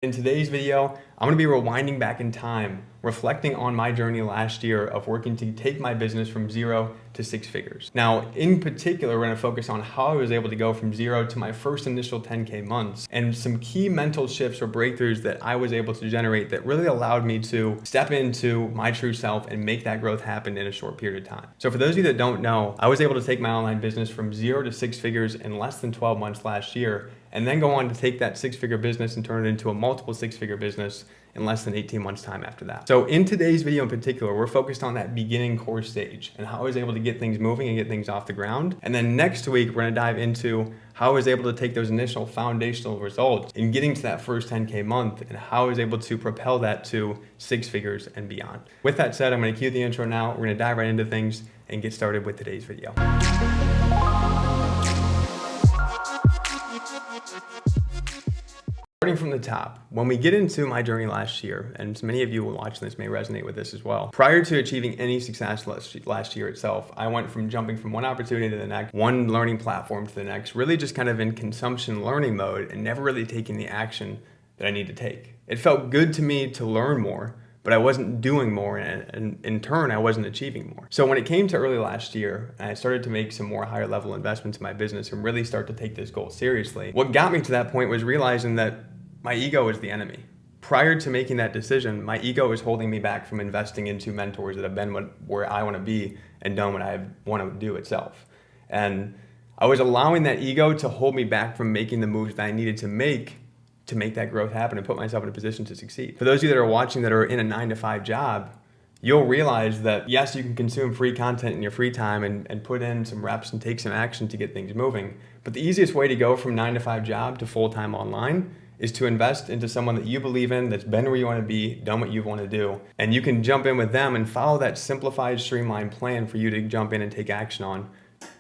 In today's video, I'm going to be rewinding back in time, reflecting on my journey last year of working to take my business from 0 to 6 figures. Now, in particular, we're going to focus on how I was able to go from 0 to my first initial 10K months and some key mental shifts or breakthroughs that I was able to generate that really allowed me to step into my true self and make that growth happen in a short period of time. So for those of you that don't know, I was able to take my online business from 0 to 6 figures in less than 12 months last year, and then go on to take that 6-figure business and turn it into a multiple 6-figure business in less than 18 months time after that. So in today's video in particular, we're focused on that beginning core stage and how I was able to get things moving and get things off the ground. And then next week, we're gonna dive into how I was able to take those initial foundational results in getting to that first 10K month and how I was able to propel that to 6 figures and beyond. With that said, I'm gonna cue the intro now. We're gonna dive right into things and get started with today's video. Starting from the top, when we get into my journey last year, and many of you watching this may resonate with this as well, prior to achieving any success last year itself, I went from jumping from one opportunity to the next, one learning platform to the next, really just kind of in consumption learning mode and never really taking the action that I need to take. It felt good to me to learn more, but I wasn't doing more, and in turn, I wasn't achieving more. So when it came to early last year, and I started to make some more higher level investments in my business and really start to take this goal seriously, what got me to that point was realizing that my ego is the enemy. Prior to making that decision, my ego was holding me back from investing into mentors that have been where I want to be and done what I want to do itself. And I was allowing that ego to hold me back from making the moves that I needed to make that growth happen and put myself in a position to succeed. For those of you that are watching that are in a 9-to-5 job, you'll realize that yes, you can consume free content in your free time and put in some reps and take some action to get things moving. But the easiest way to go from 9-to-5 job to full-time online is to invest into someone that you believe in, that's been where you want to be, done what you want to do. And you can jump in with them and follow that simplified, streamlined plan for you to jump in and take action on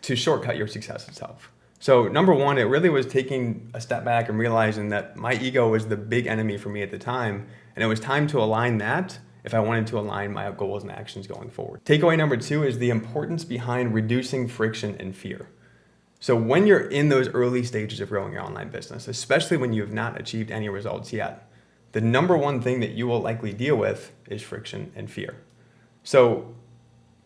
to shortcut your success itself. So number one, it really was taking a step back and realizing that my ego was the big enemy for me at the time. And it was time to align that if I wanted to align my goals and actions going forward. Takeaway number two is the importance behind reducing friction and fear. So when you're in those early stages of growing your online business, especially when you have not achieved any results yet, the number one thing that you will likely deal with is friction and fear. So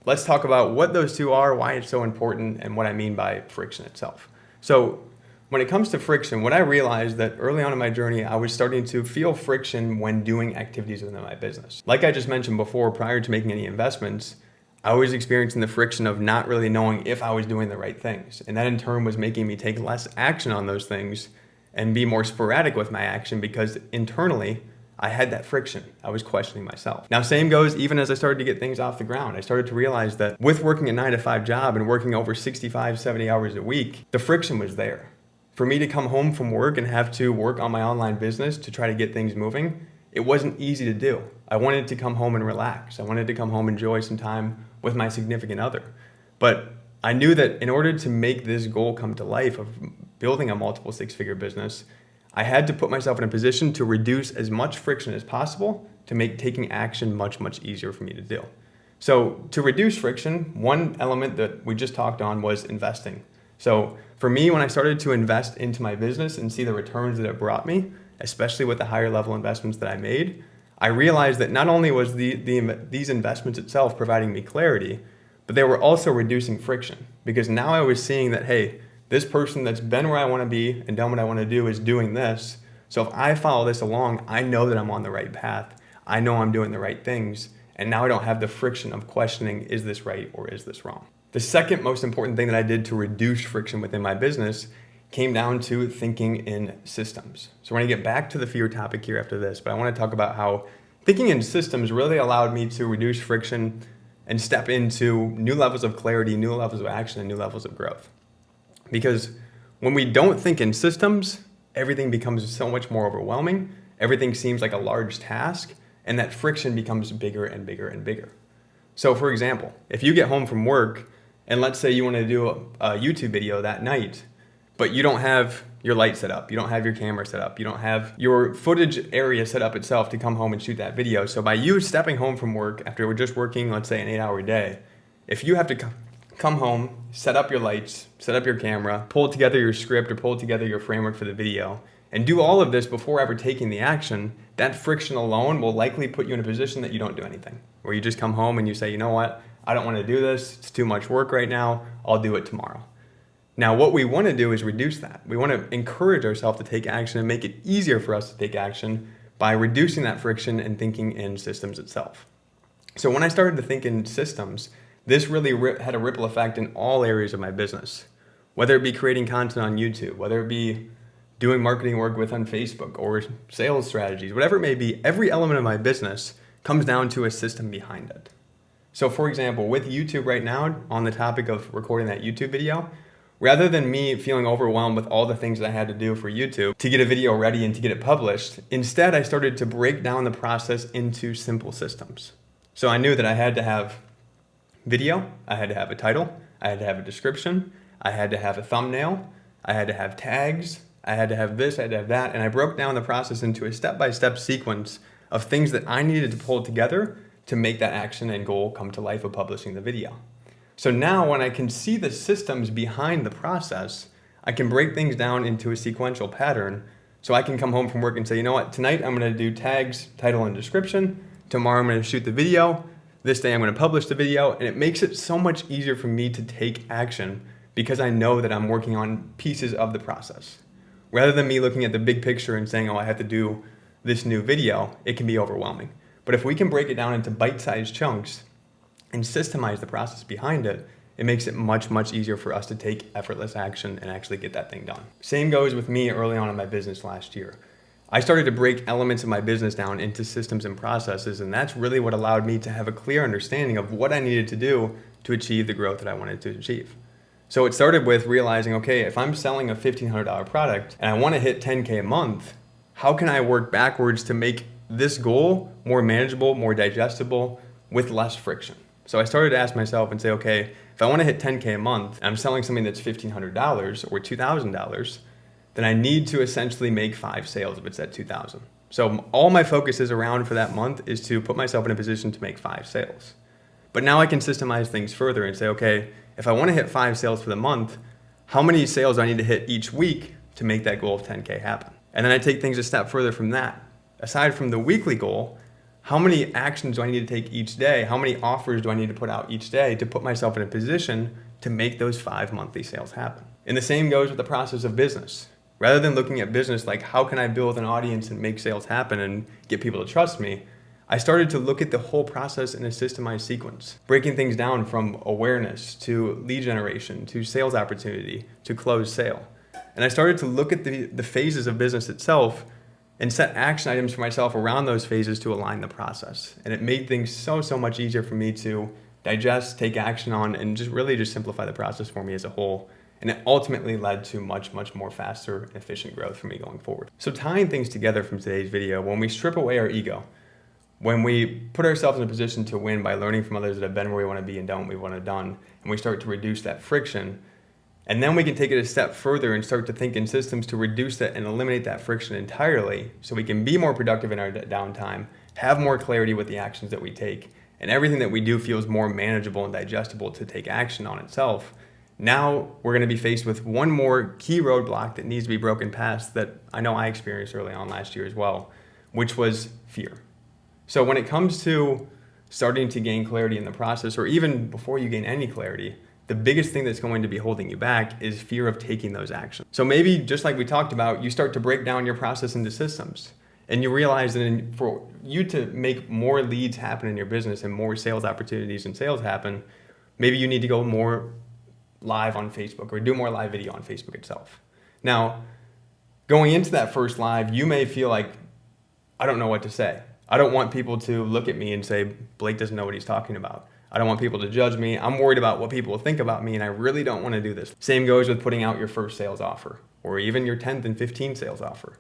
let's talk about what those two are, why it's so important, and what I mean by friction itself. So when it comes to friction, what I realized that early on in my journey, I was starting to feel friction when doing activities within my business. Like I just mentioned before, prior to making any investments, I was experiencing the friction of not really knowing if I was doing the right things. And that in turn was making me take less action on those things and be more sporadic with my action because internally I had that friction. I was questioning myself. Now, same goes even as I started to get things off the ground. I started to realize that with working a 9-to-5 job and working over 65, 70 hours a week, the friction was there. For me to come home from work and have to work on my online business to try to get things moving, it wasn't easy to do. I wanted to come home and relax. I wanted to come home and enjoy some time with my significant other. But I knew that in order to make this goal come to life of building a multiple 6-figure business, I had to put myself in a position to reduce as much friction as possible to make taking action much, much easier for me to do. So to reduce friction, one element that we just talked on was investing. So for me, when I started to invest into my business and see the returns that it brought me, especially with the higher level investments that I made, I realized that not only was these investments itself providing me clarity, but they were also reducing friction because now I was seeing that, hey, this person that's been where I want to be and done what I want to do is doing this. So if I follow this along, I know that I'm on the right path. I know I'm doing the right things. And now I don't have the friction of questioning, is this right or is this wrong? The second most important thing that I did to reduce friction within my business came down to thinking in systems. So we're gonna get back to the fear topic here after this, but I wanna talk about how thinking in systems really allowed me to reduce friction and step into new levels of clarity, new levels of action, and new levels of growth. Because when we don't think in systems, everything becomes so much more overwhelming, everything seems like a large task, and that friction becomes bigger and bigger and bigger. So for example, if you get home from work, and let's say you wanna do a YouTube video that night, but you don't have your light set up, you don't have your camera set up, you don't have your footage area set up itself to come home and shoot that video. So by you stepping home from work after we're just working, let's say an 8-hour day, if you have to come home, set up your lights, set up your camera, pull together your script or pull together your framework for the video, and do all of this before ever taking the action, that friction alone will likely put you in a position that you don't do anything, where you just come home and you say, you know what, I don't want to do this, it's too much work right now, I'll do it tomorrow. Now, what we want to do is reduce that. We want to encourage ourselves to take action and make it easier for us to take action by reducing that friction and thinking in systems itself. So when I started to think in systems, this really had a ripple effect in all areas of my business, whether it be creating content on YouTube, whether it be doing marketing work with on Facebook or sales strategies, whatever it may be. Every element of my business comes down to a system behind it. So for example, with YouTube right now, on the topic of recording that YouTube video, rather than me feeling overwhelmed with all the things that I had to do for YouTube to get a video ready and to get it published, instead I started to break down the process into simple systems. So I knew that I had to have video, I had to have a title, I had to have a description, I had to have a thumbnail, I had to have tags, I had to have this, I had to have that, and I broke down the process into a step-by-step sequence of things that I needed to pull together to make that action and goal come to life of publishing the video. So now when I can see the systems behind the process, I can break things down into a sequential pattern. So I can come home from work and say, you know what, tonight I'm going to do tags, title, and description. Tomorrow I'm going to shoot the video. This day I'm going to publish the video. And it makes it so much easier for me to take action because I know that I'm working on pieces of the process. Rather than me looking at the big picture and saying, oh, I have to do this new video, it can be overwhelming. But if we can break it down into bite-sized chunks and systemize the process behind it, it makes it much, much easier for us to take effortless action and actually get that thing done. Same goes with me early on in my business last year. I started to break elements of my business down into systems and processes, and that's really what allowed me to have a clear understanding of what I needed to do to achieve the growth that I wanted to achieve. So it started with realizing, okay, if I'm selling a $1,500 product and I want to hit 10K a month, how can I work backwards to make this goal more manageable, more digestible, with less friction? So I started to ask myself and say, okay, if I want to hit 10K a month and I'm selling something that's $1,500 or $2,000, then I need to essentially make 5 sales if it's at $2,000. So all my focus is around for that month is to put myself in a position to make 5 sales. But now I can systemize things further and say, okay, if I want to hit 5 sales for the month, how many sales do I need to hit each week to make that goal of 10K happen? And then I take things a step further from that. Aside from the weekly goal, how many actions do I need to take each day? How many offers do I need to put out each day to put myself in a position to make those 5 monthly sales happen? And the same goes with the process of business. Rather than looking at business like how can I build an audience and make sales happen and get people to trust me, I started to look at the whole process in a systemized sequence, breaking things down from awareness to lead generation to sales opportunity to closed sale. And I started to look at the phases of business itself and set action items for myself around those phases to align the process. And it made things so much easier for me to digest, take action on, and just simplify the process for me as a whole. And it ultimately led to much more faster and efficient growth for me going forward. So tying things together from today's video, when we strip away our ego, when we put ourselves in a position to win by learning from others that have been where we want to be and done what we want to done, and we start to reduce that friction, and then we can take it a step further and start to think in systems to reduce that and eliminate that friction entirely so we can be more productive in our downtime, have more clarity with the actions that we take, and everything that we do feels more manageable and digestible to take action on itself. Now we're going to be faced with one more key roadblock that needs to be broken past that I know I experienced early on last year as well, which was fear. So when it comes to starting to gain clarity in the process, or even before you gain any clarity, the biggest thing that's going to be holding you back is fear of taking those actions. So maybe just like we talked about, you start to break down your process into systems and you realize that for you to make more leads happen in your business and more sales opportunities and sales happen, maybe you need to go more live on Facebook or do more live video on Facebook itself. Now, going into that first live, you may feel like, I don't know what to say. I don't want people to look at me and say, Blake doesn't know what he's talking about. I don't want people to judge me. I'm worried about what people will think about me, and I really don't want to do this. Same goes with putting out your first sales offer, or even your 10th and 15th sales offer.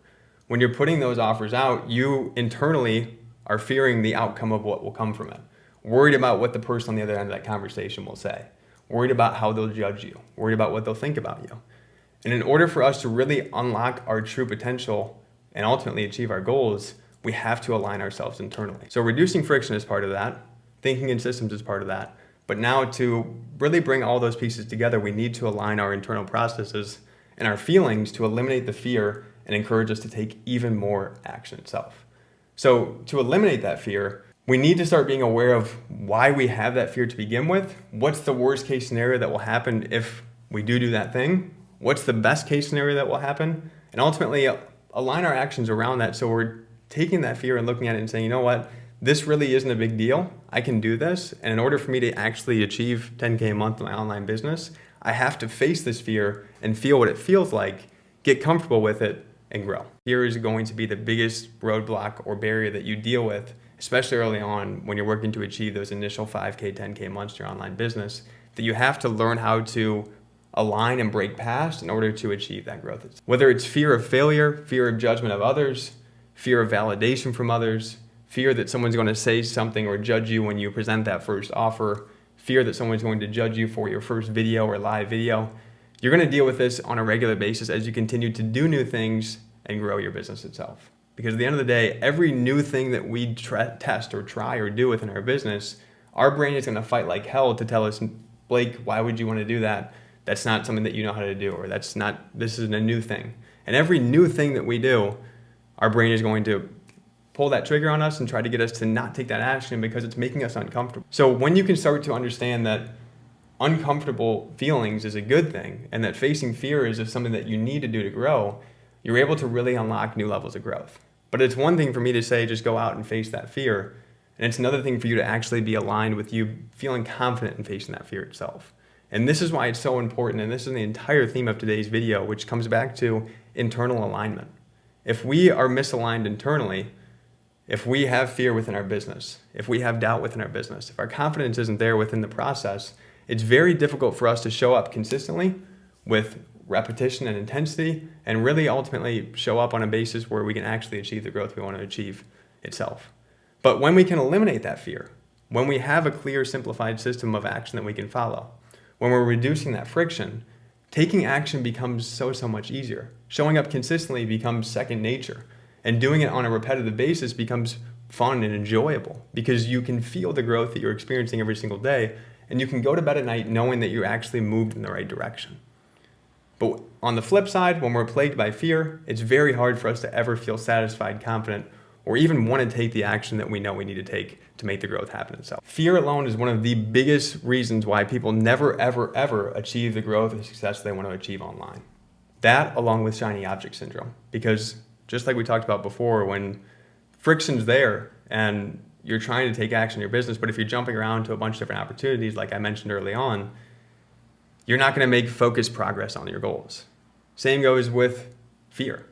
When you're putting those offers out, you internally are fearing the outcome of what will come from it. Worried about what the person on the other end of that conversation will say. Worried about how they'll judge you. Worried about what they'll think about you. And in order for us to really unlock our true potential and ultimately achieve our goals, we have to align ourselves internally. So reducing friction is part of that. Thinking in systems is part of that. But now to really bring all those pieces together, we need to align our internal processes and our feelings to eliminate the fear and encourage us to take even more action itself. So to eliminate that fear, we need to start being aware of why we have that fear to begin with. What's the worst case scenario that will happen if we do that thing? What's the best case scenario that will happen? And ultimately align our actions around that, so we're taking that fear and looking at it and saying, you know what, this really isn't a big deal. I can do this. And in order for me to actually achieve 10K a month in my online business, I have to face this fear and feel what it feels like, get comfortable with it, and grow. Fear is going to be the biggest roadblock or barrier that you deal with, especially early on when you're working to achieve those initial 5K, 10K months in your online business, that you have to learn how to align and break past in order to achieve that growth. Whether it's fear of failure, fear of judgment of others, fear of validation from others, fear that someone's going to say something or judge you when you present that first offer, fear that someone's going to judge you for your first video or live video. You're going to deal with this on a regular basis as you continue to do new things and grow your business itself. Because at the end of the day, every new thing that we test or try or do within our business, our brain is going to fight like hell to tell us, Blake, why would you want to do that? That's not something that you know how to do, or this isn't a new thing. And every new thing that we do, our brain is going to pull that trigger on us and try to get us to not take that action because it's making us uncomfortable. So when you can start to understand that uncomfortable feelings is a good thing, and that facing fear is something that you need to do to grow, you're able to really unlock new levels of growth. But it's one thing for me to say, just go out and face that fear. And it's another thing for you to actually be aligned with you feeling confident in facing that fear itself. And this is why it's so important. And this is the entire theme of today's video, which comes back to internal alignment. If we are misaligned internally, if we have fear within our business, if we have doubt within our business, if our confidence isn't there within the process, it's very difficult for us to show up consistently with repetition and intensity, and really ultimately show up on a basis where we can actually achieve the growth we want to achieve itself. But when we can eliminate that fear, when we have a clear, simplified system of action that we can follow, when we're reducing that friction, taking action becomes so much easier. Showing up consistently becomes second nature, and doing it on a repetitive basis becomes fun and enjoyable because you can feel the growth that you're experiencing every single day, and you can go to bed at night knowing that you actually moved in the right direction. But on the flip side, when we're plagued by fear, it's very hard for us to ever feel satisfied, confident, or even want to take the action that we know we need to take to make the growth happen itself. Fear alone is one of the biggest reasons why people never, ever, ever achieve the growth and success they want to achieve online. That, along with shiny object syndrome. Because just like we talked about before, when friction's there and you're trying to take action in your business, but if you're jumping around to a bunch of different opportunities, like I mentioned early on, you're not going to make focused progress on your goals. Same goes with fear.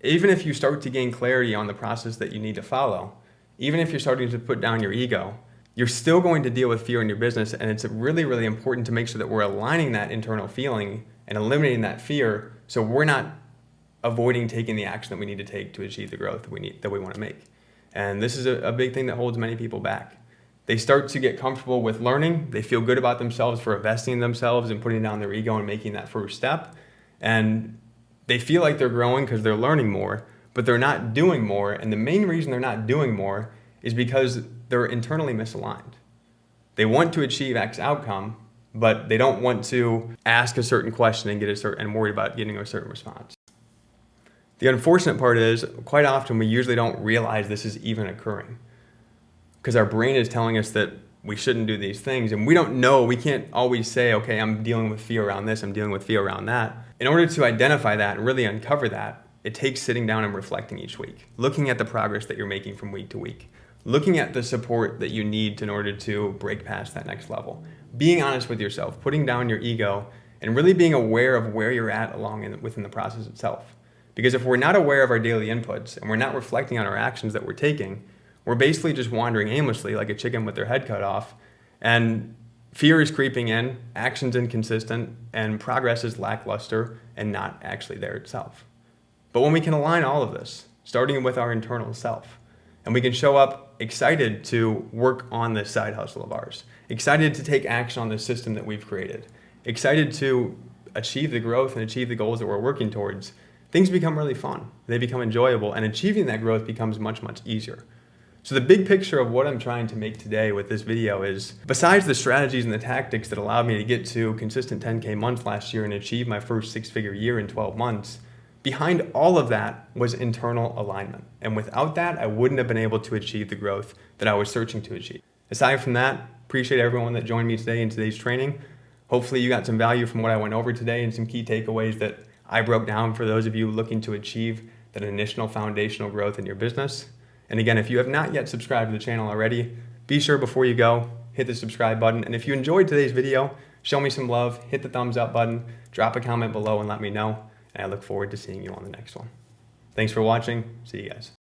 Even if you start to gain clarity on the process that you need to follow, even if you're starting to put down your ego, you're still going to deal with fear in your business. And it's really, really important to make sure that we're aligning that internal feeling and eliminating that fear, so we're not avoiding taking the action that we need to take to achieve the growth that we want to make. And this is a big thing that holds many people back. They start to get comfortable with learning. They feel good about themselves for investing in themselves and putting down their ego and making that first step. And they feel like they're growing because they're learning more, but they're not doing more. And the main reason they're not doing more is because they're internally misaligned. They want to achieve X outcome, but they don't want to ask a certain question and worry about getting a certain response. The unfortunate part is, quite often we usually don't realize this is even occurring, because our brain is telling us that we shouldn't do these things, and we don't know, we can't always say, okay, I'm dealing with fear around this, I'm dealing with fear around that. In order to identify that and really uncover that, it takes sitting down and reflecting each week, looking at the progress that you're making from week to week, looking at the support that you need in order to break past that next level, being honest with yourself, putting down your ego, and really being aware of where you're at within the process itself. Because if we're not aware of our daily inputs and we're not reflecting on our actions that we're taking, we're basically just wandering aimlessly like a chicken with their head cut off, and fear is creeping in, action's inconsistent, and progress is lackluster and not actually there itself. But when we can align all of this, starting with our internal self, and we can show up excited to work on this side hustle of ours, excited to take action on this system that we've created, excited to achieve the growth and achieve the goals that we're working towards, things become really fun. They become enjoyable, and achieving that growth becomes much, much easier. So the big picture of what I'm trying to make today with this video is, besides the strategies and the tactics that allowed me to get to consistent 10K months last year and achieve my first six-figure year in 12 months, Behind all of that was internal alignment. And without that, I wouldn't have been able to achieve the growth that I was searching to achieve. Aside from that, appreciate everyone that joined me today in today's training. Hopefully you got some value from what I went over today and some key takeaways that I broke down for those of you looking to achieve that initial foundational growth in your business. And again, if you have not yet subscribed to the channel already, be sure before you go, hit the subscribe button. And if you enjoyed today's video, show me some love, hit the thumbs up button, drop a comment below and let me know. And I look forward to seeing you on the next one. Thanks for watching. See you guys.